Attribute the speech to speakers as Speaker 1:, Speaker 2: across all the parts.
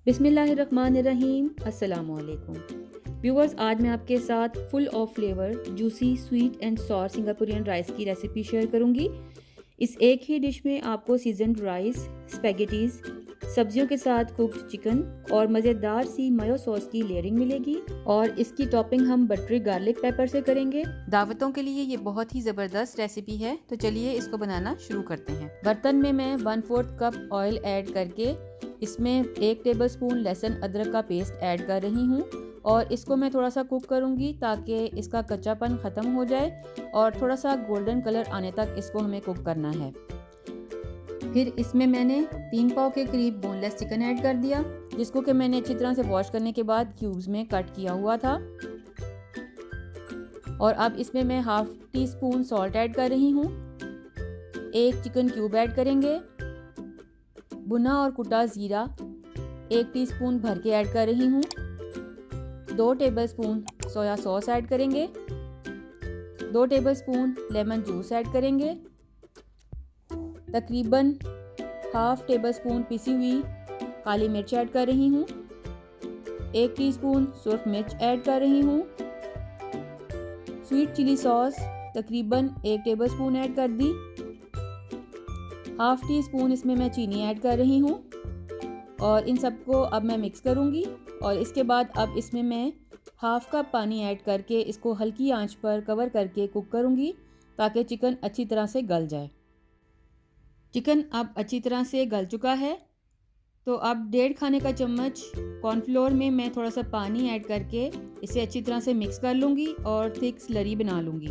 Speaker 1: बिस्मिल्लाहिर्रहमानिर्रहीम। अस्सलाम वालेकुम व्यूअर्स, आज मैं आपके साथ full of flavour juicy sweet and sour Singaporean rice की रेसिपी शेयर करूंगी। इस एक ही डिश में आपको सीजनड राइस, स्पेगेटीज, सब्जियों के साथ कुक्ड चिकन और मज़ेदार सी मयो सॉस की लेयरिंग मिलेगी और इसकी टॉपिंग हम बटरी गार्लिक पेपर से करेंगे। दावतों के लिए ये बहुत ही ज़बरदस्त रेसिपी है, तो चलिए इसको बनाना शुरू करते हैं। बर्तन में मैं 1/4 कप ऑयल ऐड करके इसमें 1 टेबलस्पून लहसुन अदरक का पेस्ट ऐड कर रही हूँ और इसको मैं थोड़ा सा कुक करूँगी ताकि इसका कच्चापन ख़त्म हो जाए और थोड़ा सा गोल्डन कलर आने तक इसको हमें कुक करना है। फिर इसमें मैंने 3 पाव के करीब बोनलेस चिकन ऐड कर दिया, जिसको कि मैंने अच्छी तरह से वॉश करने के बाद क्यूब्स में कट किया हुआ था। और अब इसमें मैं 1/2 टीस्पून सॉल्ट ऐड कर रही हूँ। 1 चिकन क्यूब ऐड करेंगे। भुना और कुटा ज़ीरा 1 टीस्पून भर के ऐड कर रही हूँ। 2 टेबलस्पून सोया सॉस ऐड करेंगे। 2 टेबलस्पून लेमन जूस ऐड करेंगे। तकरीबन 1/2 टेबलस्पून पिसी हुई काली मिर्च ऐड कर रही हूँ। 1 टीस्पून सुर्ख मिर्च ऐड कर रही हूँ। स्वीट चिली सॉस तकरीबन 1 टेबलस्पून ऐड कर दी। 1/2 टीस्पून इसमें मैं चीनी ऐड कर रही हूँ और इन सबको अब मैं मिक्स करूँगी। और इसके बाद अब इसमें मैं 1/2 कप पानी ऐड करके इसको हल्की आंच पर कवर करके कुक करूँगी ताकि चिकन अच्छी तरह से गल जाए। चिकन अब अच्छी तरह से गल चुका है, तो अब 1.5 खाने का चम्मच कॉर्नफ्लोर में मैं थोड़ा सा पानी ऐड करके इसे अच्छी तरह से मिक्स कर लूँगी और थिक स्लरी बना लूँगी।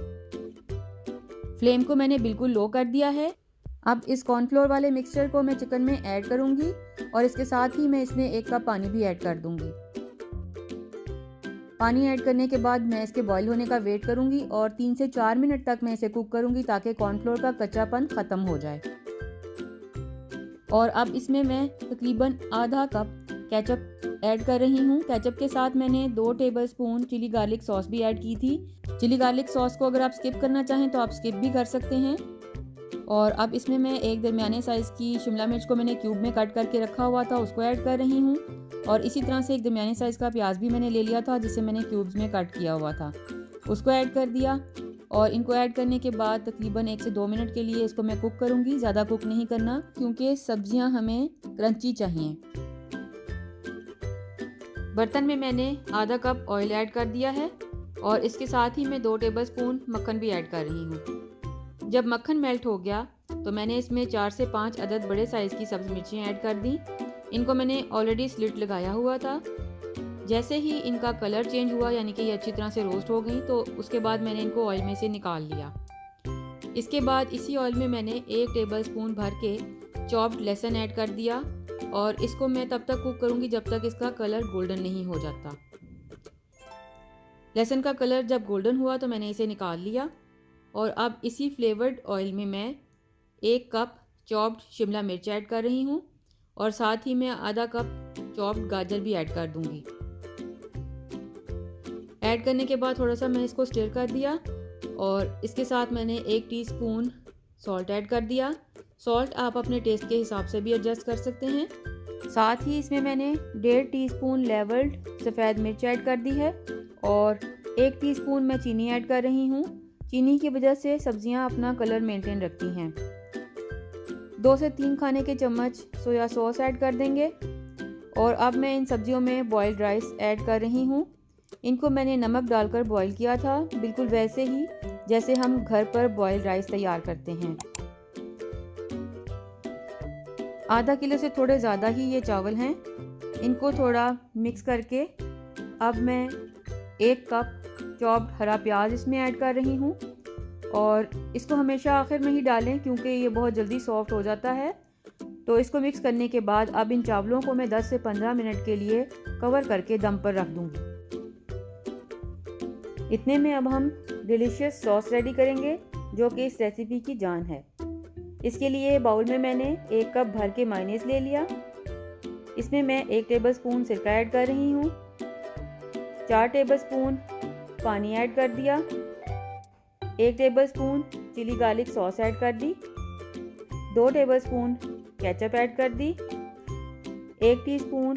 Speaker 1: फ्लेम को मैंने बिल्कुल लो कर दिया है। अब इस कॉर्नफ्लोर वाले मिक्सचर को मैं चिकन में ऐड करूंगी और इसके साथ ही मैं इसमें 1 कप पानी भी ऐड कर दूंगी। पानी ऐड करने के बाद मैं इसके बॉईल होने का वेट करूंगी और 3 से 4 मिनट तक मैं इसे कुक करूंगी ताकि कॉर्नफ्लोर का कच्चापन ख़त्म हो जाए। और अब इसमें मैं तकरीबन आधा कप केचप ऐड कर रही हूँ। केचप के साथ मैंने 2 टेबलस्पून चिली गार्लिक सॉस भी ऐड की थी। चिली गार्लिक सॉस को अगर आप स्किप करना चाहें तो आप स्किप भी कर सकते हैं। और अब इसमें मैं एक दरमियाने साइज़ की शिमला मिर्च को मैंने क्यूब में कट करके रखा हुआ था, उसको ऐड कर रही हूँ। और इसी तरह से एक दरमियाने साइज़ का प्याज भी मैंने ले लिया था जिसे मैंने क्यूब्स में कट किया हुआ था, उसको ऐड कर दिया। और इनको ऐड करने के बाद तकरीबन 1 से 2 मिनट के लिए इसको मैं कुक करूँगी। ज़्यादा कुक नहीं करना क्योंकि सब्जियाँ हमें क्रंची चाहिए। बर्तन में मैंने आधा कप ऑयल ऐड कर दिया है और इसके साथ ही मैं 2 टेबलस्पून मक्खन भी ऐड कर रही हूँ। जब मक्खन मेल्ट हो गया तो मैंने इसमें 4 से 5 अदद बड़े साइज़ की सब्ज़ मिर्चियाँ ऐड कर दी। इनको मैंने ऑलरेडी स्लिट लगाया हुआ था। जैसे ही इनका कलर चेंज हुआ, यानी कि ये अच्छी तरह से रोस्ट हो गई, तो उसके बाद मैंने इनको ऑयल में से निकाल लिया। इसके बाद इसी ऑयल में मैंने 1 टेबलस्पून भर के चॉप्ड लहसुन ऐड कर दिया और इसको मैं तब तक कुक करूँगी जब तक इसका कलर गोल्डन नहीं हो जाता। लहसुन का कलर जब गोल्डन हुआ तो मैंने इसे निकाल लिया। और अब इसी फ्लेवर्ड ऑयल में मैं 1 कप चॉप्ड शिमला मिर्च ऐड कर रही हूँ और साथ ही मैं आधा कप चॉप्ड गाजर भी ऐड कर दूँगी। ऐड करने के बाद थोड़ा सा मैं इसको स्टिर कर दिया और इसके साथ मैंने 1 टीस्पून सॉल्ट ऐड कर दिया। सॉल्ट आप अपने टेस्ट के हिसाब से भी एडजस्ट कर सकते हैं। साथ ही इसमें मैंने 1.5 टीस्पून लेवल्ड सफ़ेद मिर्च ऐड कर दी है और 1 टीस्पून मैं चीनी ऐड कर रही हूँ। चीनी की वजह से सब्जियां अपना कलर मेंटेन रखती हैं। 2 से 3 खाने के चम्मच सोया सॉस ऐड कर देंगे। और अब मैं इन सब्जियों में बॉइल्ड राइस ऐड कर रही हूँ। इनको मैंने नमक डालकर बॉईल किया था, बिल्कुल वैसे ही जैसे हम घर पर बॉइल्ड राइस तैयार करते हैं। आधा किलो से थोड़े ज़्यादा ही ये चावल हैं। इनको थोड़ा मिक्स करके अब मैं 1 कप चॉप्ड हरा प्याज इसमें ऐड कर रही हूँ और इसको हमेशा आखिर में ही डालें क्योंकि ये बहुत जल्दी सॉफ्ट हो जाता है। तो इसको मिक्स करने के बाद अब इन चावलों को मैं 10 से 15 मिनट के लिए कवर करके दम पर रख दूँगी। इतने में अब हम डिलीशियस सॉस रेडी करेंगे जो कि इस रेसिपी की जान है। इसके लिए बाउल में मैंने 1 कप भर के मायोनीज ले लिया। इसमें मैं 1 टेबलस्पून सिरका ऐड कर रही हूँ। 4 टेबलस्पून पानी ऐड कर दिया। 1 tablespoon chilli garlic sauce add कर दी। 2 टेबलस्पून केचप ऐड कर दी। 1 टीस्पून